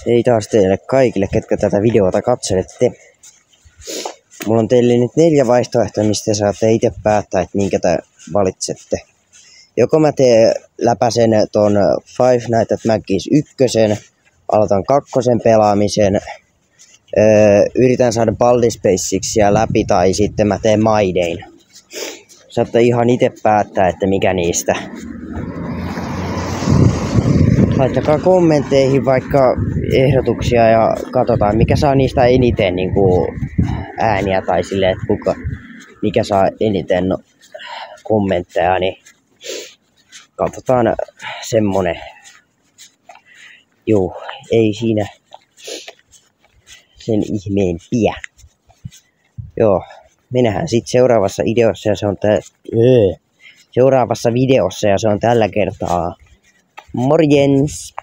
Hei taas teille kaikille, ketkä tätä videota katselette. Mulla on teille nyt 4 vaihtoehtoa, mistä saatte itse päättää, että minkä te valitsette. Joko mä läpäisen ton Five Nights at Maggie's 1, aloitan 2 pelaamisen, yritän saada Baldur's Gate 6 läpi tai sitten mä teen My Dayn. Saatte ihan itse päättää, että mikä niistä. Laittakaa kommentteihin vaikka ehdotuksia ja katsotaan mikä saa niistä eniten niinku ääniä tai silleen, että mikä saa eniten kommentteja, niin katsotaan semmonen. Juu, ei siinä sen ihmeempiä. Joo, mennään sitten seuraavassa videossa ja se on tällä kertaa. Morjens!